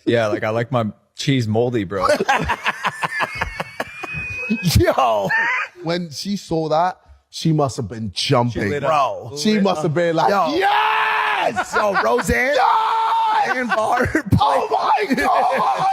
Yeah, like I like my cheese moldy, bro. Yo, when she saw that, she must have been jumping, bro. She must have been like, yes! Yo, Roseanne. And Barb. Oh my God!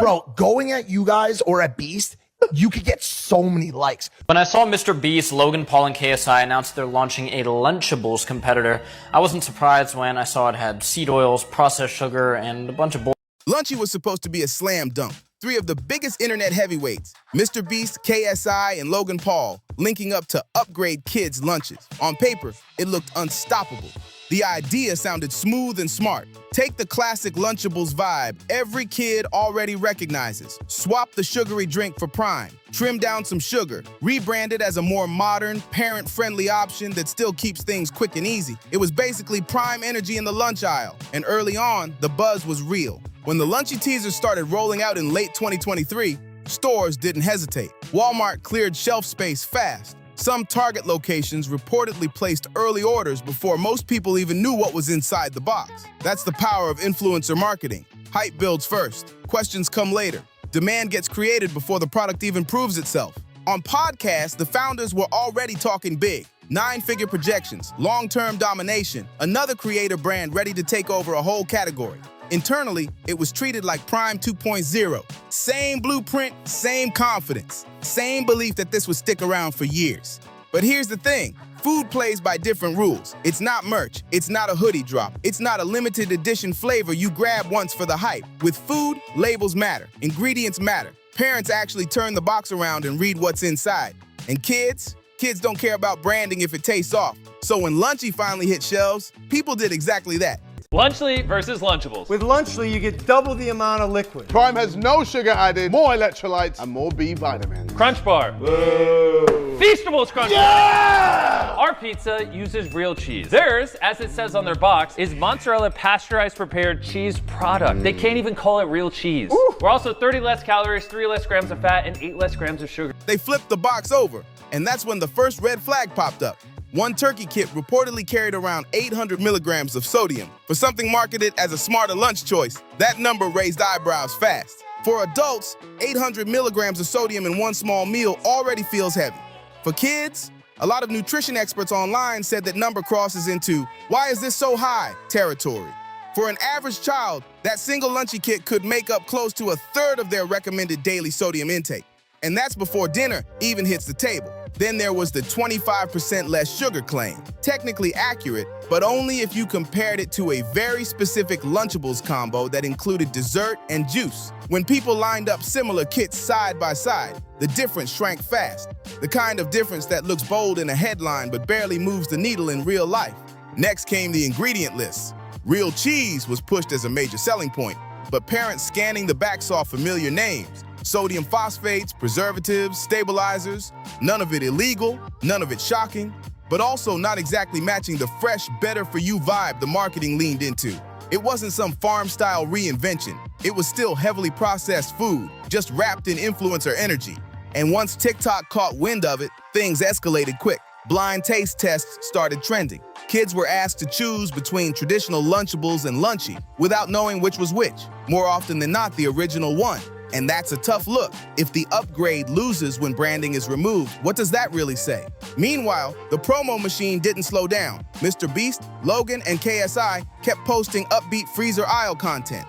Bro, going at you guys or at Beast, you could get so many likes. When I saw MrBeast, Logan Paul, and KSI announce they're launching a Lunchables competitor, I wasn't surprised when I saw it had seed oils, processed sugar, and a bunch of bull. Lunchy was supposed to be a slam dunk. 3 of the biggest internet heavyweights, MrBeast, KSI, and Logan Paul, linking up to upgrade kids' lunches. On paper, it looked unstoppable. The idea sounded smooth and smart. Take the classic Lunchables vibe every kid already recognizes. Swap the sugary drink for Prime. Trim down some sugar. Rebrand it as a more modern, parent-friendly option that still keeps things quick and easy. It was basically Prime energy in the lunch aisle. And early on, the buzz was real. When the Lunchy teasers started rolling out in late 2023, stores didn't hesitate. Walmart cleared shelf space fast. Some Target locations reportedly placed early orders before most people even knew what was inside the box. That's the power of influencer marketing. Hype builds first, questions come later. Demand gets created before the product even proves itself. On podcasts, the founders were already talking big. 9-figure projections, long-term domination, another creator brand ready to take over a whole category. Internally, it was treated like Prime 2.0. Same blueprint, same confidence, same belief that this would stick around for years. But here's the thing, food plays by different rules. It's not merch, it's not a hoodie drop, it's not a limited edition flavor you grab once for the hype. With food, labels matter, ingredients matter. Parents actually turn the box around and read what's inside. And kids don't care about branding if it tastes off. So when Lunchy finally hit shelves, people did exactly that. Lunchly versus Lunchables. With Lunchly, you get double the amount of liquid. Prime has no sugar added, more electrolytes, and more B vitamins. Crunch Bar. Whoa. Feastables Crunch Bar. Our pizza uses real cheese. Theirs, as it says on their box, is mozzarella pasteurized prepared cheese product. They can't even call it real cheese. We're also 30 less calories, 3 less grams of fat, and 8 less grams of sugar. They flipped the box over, and that's when the first red flag popped up. One turkey kit reportedly carried around 800 milligrams of sodium. For something marketed as a smarter lunch choice, that number raised eyebrows fast. For adults, 800 milligrams of sodium in one small meal already feels heavy. For kids, a lot of nutrition experts online said that number crosses into "why is this so high?" territory. For an average child, that single Lunchy kit could make up close to 1/3 of their recommended daily sodium intake. And that's before dinner even hits the table. Then there was the 25% less sugar claim. Technically accurate, but only if you compared it to a very specific Lunchables combo that included dessert and juice. When people lined up similar kits side by side, the difference shrank fast. The kind of difference that looks bold in a headline but barely moves the needle in real life. Next came the ingredient list. Real cheese was pushed as a major selling point, but parents scanning the back saw familiar names. Sodium phosphates, preservatives, stabilizers, none of it illegal, none of it shocking, but also not exactly matching the fresh, better-for-you vibe the marketing leaned into. It wasn't some farm-style reinvention. It was still heavily processed food, just wrapped in influencer energy. And once TikTok caught wind of it, things escalated quick. Blind taste tests started trending. Kids were asked to choose between traditional Lunchables and Lunchy without knowing which was which. More often than not, the original one. And that's a tough look. If the upgrade loses when branding is removed, what does that really say? Meanwhile, the promo machine didn't slow down. MrBeast, Logan, and KSI kept posting upbeat freezer aisle content.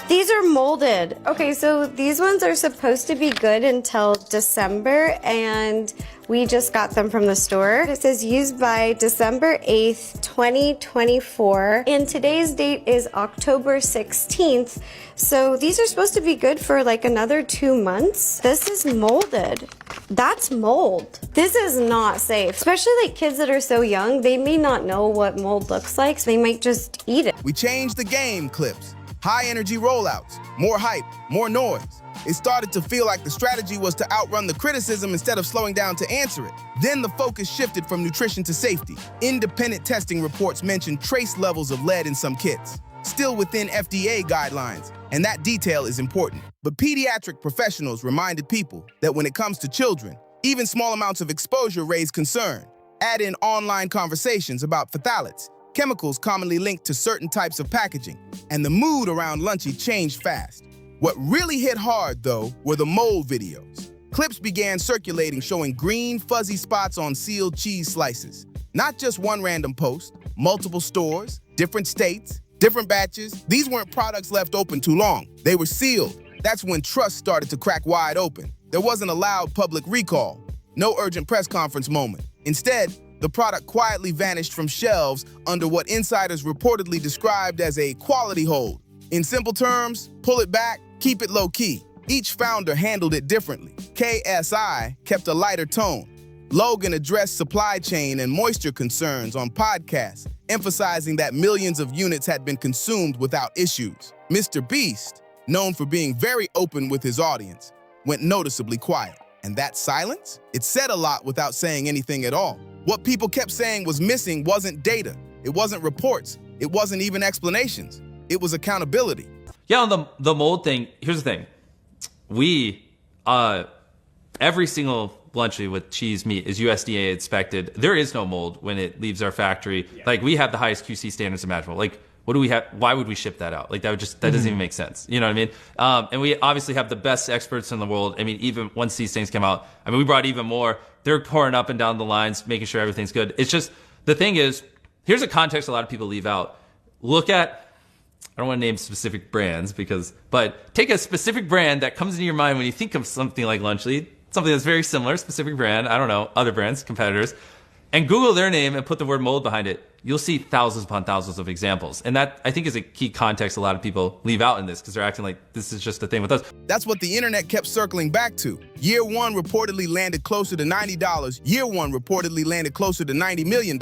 These are molded. Okay, so these ones are supposed to be good until December, and we just got them from the store. It says used by December 8th, 2024, and today's date is October 16th. So these are supposed to be good for like another 2 months. This is molded. That's mold. This is not safe, especially like kids that are so young. They may not know what mold looks like, so they might just eat it. We changed the game clips. High energy rollouts, more hype, more noise. It started to feel like the strategy was to outrun the criticism instead of slowing down to answer it. Then the focus shifted from nutrition to safety. Independent testing reports mentioned trace levels of lead in some kits, still within FDA guidelines, and that detail is important. But pediatric professionals reminded people that when it comes to children, even small amounts of exposure raise concern. Add in online conversations about phthalates, chemicals commonly linked to certain types of packaging, and the mood around Lunchy changed fast. What really hit hard, though, were the mold videos. Clips began circulating showing green, fuzzy spots on sealed cheese slices. Not just one random post, multiple stores, different states, different batches. These weren't products left open too long. They were sealed. That's when trust started to crack wide open. There wasn't a loud public recall, no urgent press conference moment. Instead, the product quietly vanished from shelves under what insiders reportedly described as a quality hold. In simple terms, pull it back, keep it low-key. Each founder handled it differently. KSI kept a lighter tone. Logan addressed supply chain and moisture concerns on podcasts, emphasizing that millions of units had been consumed without issues. MrBeast, known for being very open with his audience, went noticeably quiet. And that silence? It said a lot without saying anything at all. What people kept saying was missing wasn't data. It wasn't reports. It wasn't even explanations. It was accountability. Yeah, on the mold thing, here's the thing. We, every single Lunchy with cheese meat is USDA inspected. There is no mold when it leaves our factory. Yeah. Like, we have the highest QC standards imaginable. Like, what do we have? Why would we ship that out? Like, that doesn't even make sense. You know what I mean? And we obviously have the best experts in the world. I mean, even once these things come out, I mean, we brought even more. They're pouring up and down the lines, making sure everything's good. It's just, the thing is, here's a context a lot of people leave out. Look at, I don't want to name specific brands but take a specific brand that comes into your mind when you think of something like Lunchy, something that's very similar, specific brand, I don't know, other brands, competitors, and Google their name and put the word mold behind it. You'll see thousands upon thousands of examples. And that, I think, is a key context a lot of people leave out in this because they're acting like this is just a thing with us. That's what the internet kept circling back to. Year one reportedly landed closer to $90. Year one reportedly landed closer to $90 million.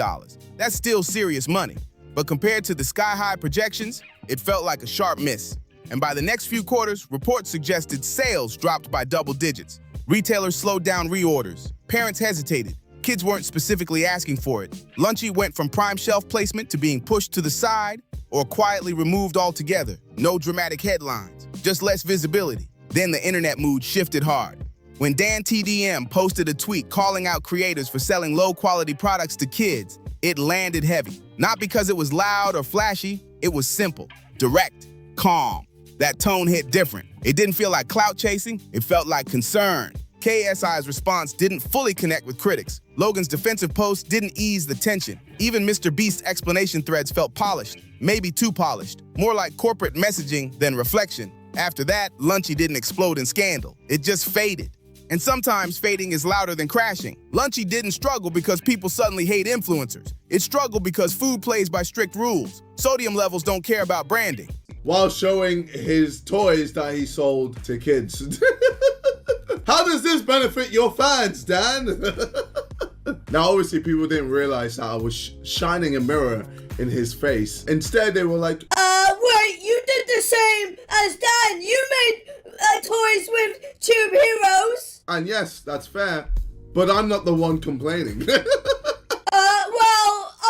That's still serious money. But compared to the sky-high projections, it felt like a sharp miss. And by the next few quarters, reports suggested sales dropped by double digits. Retailers slowed down reorders. Parents hesitated. Kids weren't specifically asking for it. Lunchy went from prime shelf placement to being pushed to the side or quietly removed altogether. No dramatic headlines, just less visibility. Then the internet mood shifted hard. When Dan TDM posted a tweet calling out creators for selling low-quality products to kids, it landed heavy. Not because it was loud or flashy, it was simple, direct, calm. That tone hit different. It didn't feel like clout chasing, it felt like concern. KSI's response didn't fully connect with critics. Logan's defensive post didn't ease the tension. Even MrBeast's explanation threads felt polished, maybe too polished, more like corporate messaging than reflection. After that, Lunchy didn't explode in scandal. It just faded. And sometimes fading is louder than crashing. Lunchy didn't struggle because people suddenly hate influencers. It struggled because food plays by strict rules. Sodium levels don't care about branding. While showing his toys that he sold to kids. How does this benefit your fans, Dan? Now, obviously, people didn't realize that I was shining a mirror in his face. Instead, they were like, wait, you did the same as Dan. You made toys with Tube Heroes. And yes, that's fair, but I'm not the one complaining. Well,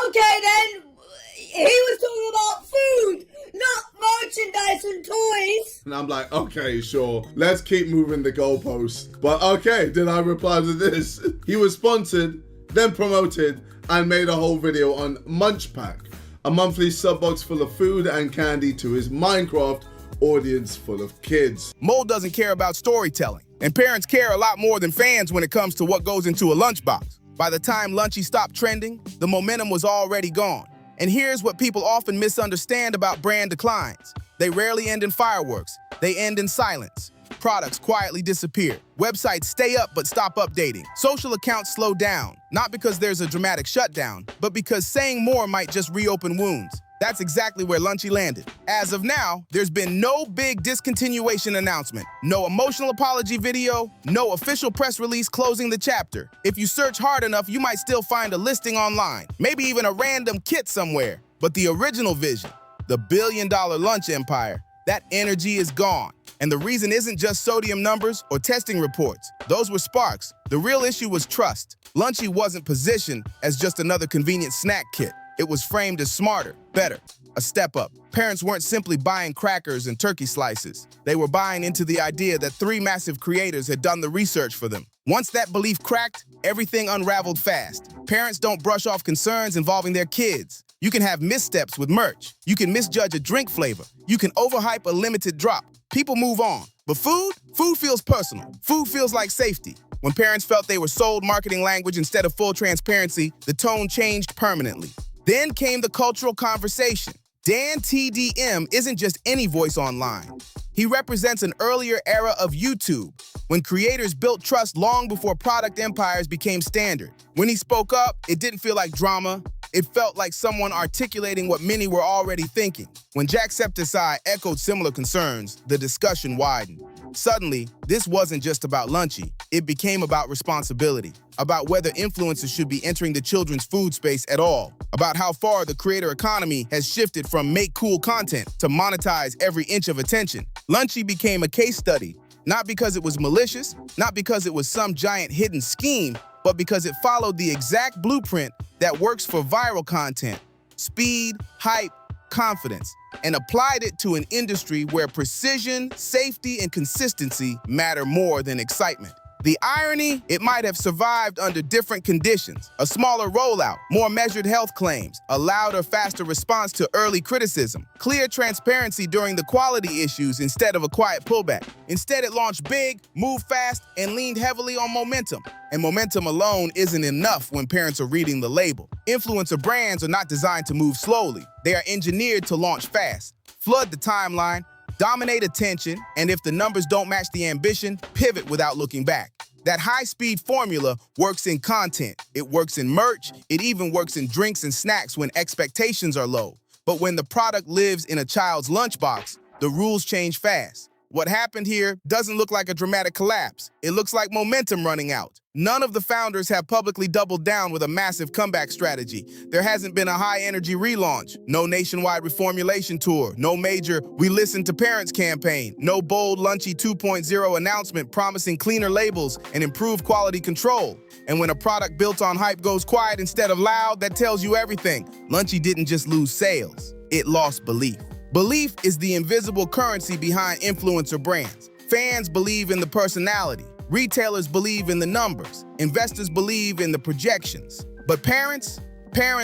okay then. He was talking about food, not merchandise and toys. And I'm like, okay, sure. Let's keep moving the goalposts. But okay, did I reply to this? He was sponsored, then promoted, and made a whole video on Munch Pack, a monthly sub box full of food and candy to his Minecraft audience full of kids. Mold doesn't care about storytelling, and parents care a lot more than fans when it comes to what goes into a lunchbox. By the time Lunchy stopped trending, the momentum was already gone. And here's what people often misunderstand about brand declines. They rarely end in fireworks. They end in silence. Products quietly disappear. Websites stay up but stop updating. Social accounts slow down, not because there's a dramatic shutdown, but because saying more might just reopen wounds. That's exactly where Lunchy landed. As of now, there's been no big discontinuation announcement, no emotional apology video, no official press release closing the chapter. If you search hard enough, you might still find a listing online, maybe even a random kit somewhere. But the original vision, the billion-dollar lunch empire, that energy is gone. And the reason isn't just sodium numbers or testing reports. Those were sparks. The real issue was trust. Lunchy wasn't positioned as just another convenient snack kit. It was framed as smarter, better, a step up. Parents weren't simply buying crackers and turkey slices. They were buying into the idea that 3 massive creators had done the research for them. Once that belief cracked, everything unraveled fast. Parents don't brush off concerns involving their kids. You can have missteps with merch. You can misjudge a drink flavor. You can overhype a limited drop. People move on. But food feels personal. Food feels like safety. When parents felt they were sold marketing language instead of full transparency, the tone changed permanently. Then came the cultural conversation. Dan TDM isn't just any voice online. He represents an earlier era of YouTube, when creators built trust long before product empires became standard. When he spoke up, it didn't feel like drama. It felt like someone articulating what many were already thinking. When Jacksepticeye echoed similar concerns, the discussion widened. Suddenly, this wasn't just about Lunchy. It became about responsibility, about whether influencers should be entering the children's food space at all, about how far the creator economy has shifted from make cool content to monetize every inch of attention. Lunchy became a case study, not because it was malicious, not because it was some giant hidden scheme, but because it followed the exact blueprint that works for viral content: speed, hype, confidence, and applied it to an industry where precision, safety, and consistency matter more than excitement. The irony, it might have survived under different conditions. A smaller rollout, more measured health claims, a louder, faster response to early criticism, clear transparency during the quality issues instead of a quiet pullback. Instead, it launched big, moved fast, and leaned heavily on momentum. And momentum alone isn't enough when parents are reading the label. Influencer brands are not designed to move slowly. They are engineered to launch fast, flood the timeline, dominate attention, and if the numbers don't match the ambition, pivot without looking back. That high-speed formula works in content, it works in merch, it even works in drinks and snacks when expectations are low. But when the product lives in a child's lunchbox, the rules change fast. What happened here doesn't look like a dramatic collapse. It looks like momentum running out. None of the founders have publicly doubled down with a massive comeback strategy. There hasn't been a high-energy relaunch, no nationwide reformulation tour, no major "We Listen to Parents" campaign, no bold Lunchy 2.0 announcement promising cleaner labels and improved quality control. And when a product built on hype goes quiet instead of loud, that tells you everything. Lunchy didn't just lose sales, it lost belief. Belief is the invisible currency behind influencer brands. Fans believe in the personality. Retailers believe in the numbers. Investors believe in the projections. But parents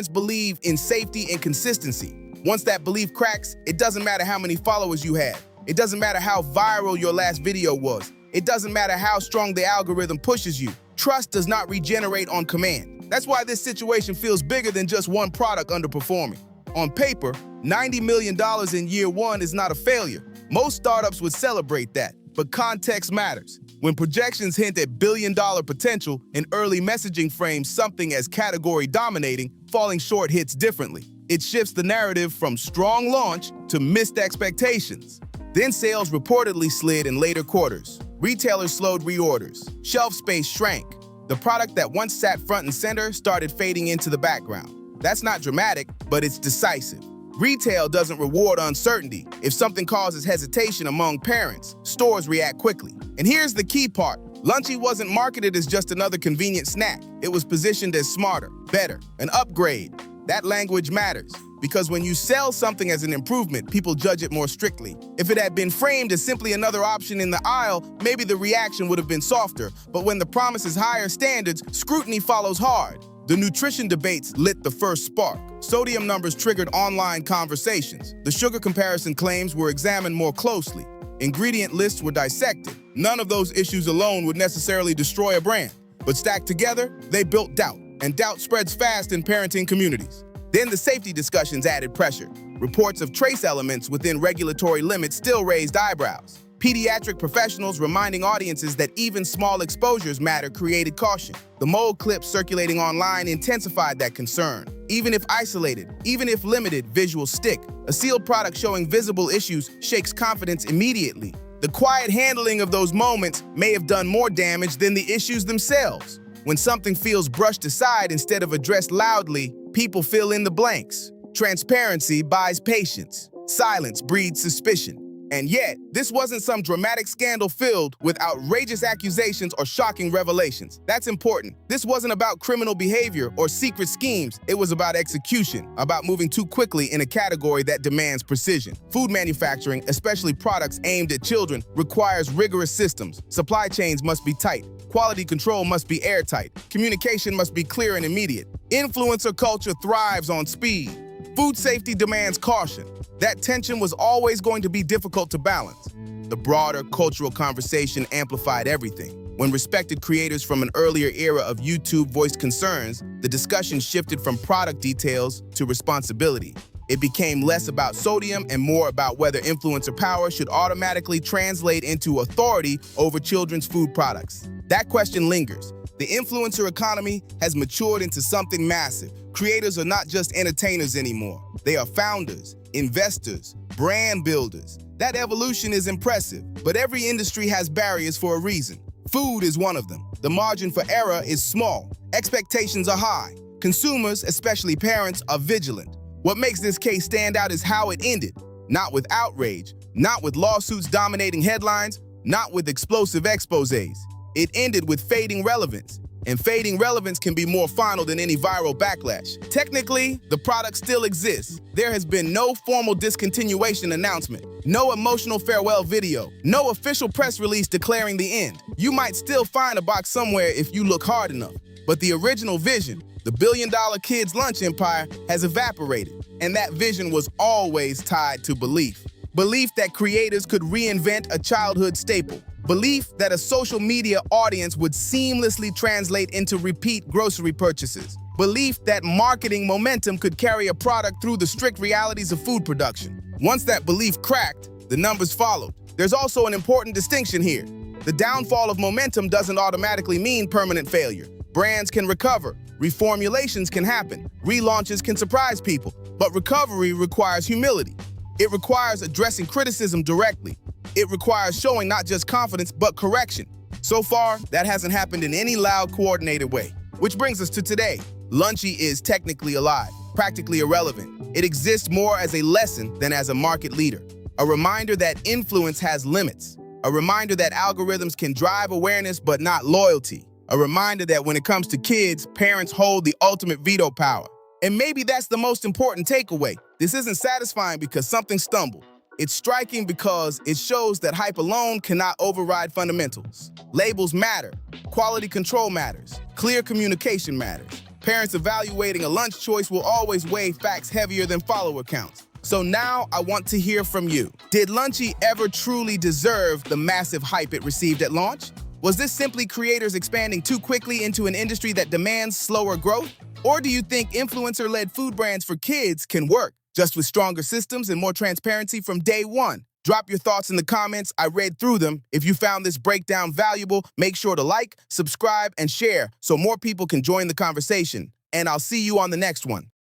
believe in safety and consistency. Once that belief cracks, it doesn't matter how many followers you have. It doesn't matter how viral your last video was. It doesn't matter how strong the algorithm pushes you. Trust does not regenerate on command. That's why this situation feels bigger than just one product underperforming. On paper, $90 million in year one is not a failure. Most startups would celebrate that, but context matters. When projections hint at billion-dollar potential and early messaging frames something as category dominating, falling short hits differently. It shifts the narrative from strong launch to missed expectations. Then sales reportedly slid in later quarters. Retailers slowed reorders. Shelf space shrank. The product that once sat front and center started fading into the background. That's not dramatic, but it's decisive. Retail doesn't reward uncertainty. If something causes hesitation among parents, stores react quickly. And here's the key part. Lunchy wasn't marketed as just another convenient snack. It was positioned as smarter, better, an upgrade. That language matters, because when you sell something as an improvement, people judge it more strictly. If it had been framed as simply another option in the aisle, maybe the reaction would have been softer. But when the promise is higher standards, scrutiny follows hard. The nutrition debates lit the first spark. Sodium numbers triggered online conversations. The sugar comparison claims were examined more closely. Ingredient lists were dissected. None of those issues alone would necessarily destroy a brand. But stacked together, they built doubt. And doubt spreads fast in parenting communities. Then the safety discussions added pressure. Reports of trace elements within regulatory limits still raised eyebrows. Pediatric professionals reminding audiences that even small exposures matter created caution. The mold clips circulating online intensified that concern. Even if isolated, even if limited, visuals stick. A sealed product showing visible issues shakes confidence immediately. The quiet handling of those moments may have done more damage than the issues themselves. When something feels brushed aside instead of addressed loudly, people fill in the blanks. Transparency buys patience. Silence breeds suspicion. And yet, this wasn't some dramatic scandal filled with outrageous accusations or shocking revelations. That's important. This wasn't about criminal behavior or secret schemes. It was about execution, about moving too quickly in a category that demands precision. Food manufacturing, especially products aimed at children, requires rigorous systems. Supply chains must be tight. Quality control must be airtight. Communication must be clear and immediate. Influencer culture thrives on speed. Food safety demands caution. That tension was always going to be difficult to balance. The broader cultural conversation amplified everything. When respected creators from an earlier era of YouTube voiced concerns, the discussion shifted from product details to responsibility. It became less about sodium and more about whether influencer power should automatically translate into authority over children's food products. That question lingers. The influencer economy has matured into something massive. Creators are not just entertainers anymore. They are founders, investors, brand builders. That evolution is impressive, but every industry has barriers for a reason. Food is one of them. The margin for error is small. Expectations are high. Consumers, especially parents, are vigilant. What makes this case stand out is how it ended. Not with outrage, not with lawsuits dominating headlines, not with explosive exposés. It ended with fading relevance. And fading relevance can be more final than any viral backlash. Technically, the product still exists. There has been no formal discontinuation announcement, no emotional farewell video, no official press release declaring the end. You might still find a box somewhere if you look hard enough. But the original vision, the billion-dollar kids' lunch empire, has evaporated. And that vision was always tied to belief. Belief that creators could reinvent a childhood staple. Belief that a social media audience would seamlessly translate into repeat grocery purchases. Belief that marketing momentum could carry a product through the strict realities of food production. Once that belief cracked, the numbers followed. There's also an important distinction here. The downfall of momentum doesn't automatically mean permanent failure. Brands can recover, reformulations can happen, relaunches can surprise people, but recovery requires humility. It requires addressing criticism directly. It requires showing not just confidence, but correction. So far, that hasn't happened in any loud, coordinated way. Which brings us to today. Lunchy is technically alive, practically irrelevant. It exists more as a lesson than as a market leader. A reminder that influence has limits. A reminder that algorithms can drive awareness, but not loyalty. A reminder that when it comes to kids, parents hold the ultimate veto power. And maybe that's the most important takeaway. This isn't satisfying because something stumbled. It's striking because it shows that hype alone cannot override fundamentals. Labels matter. Quality control matters. Clear communication matters. Parents evaluating a lunch choice will always weigh facts heavier than follower counts. So now I want to hear from you. Did Lunchy ever truly deserve the massive hype it received at launch? Was this simply creators expanding too quickly into an industry that demands slower growth? Or do you think influencer-led food brands for kids can work, just with stronger systems and more transparency from day one? Drop your thoughts in the comments. I read through them. If you found this breakdown valuable, make sure to like, subscribe, and share so more people can join the conversation. And I'll see you on the next one.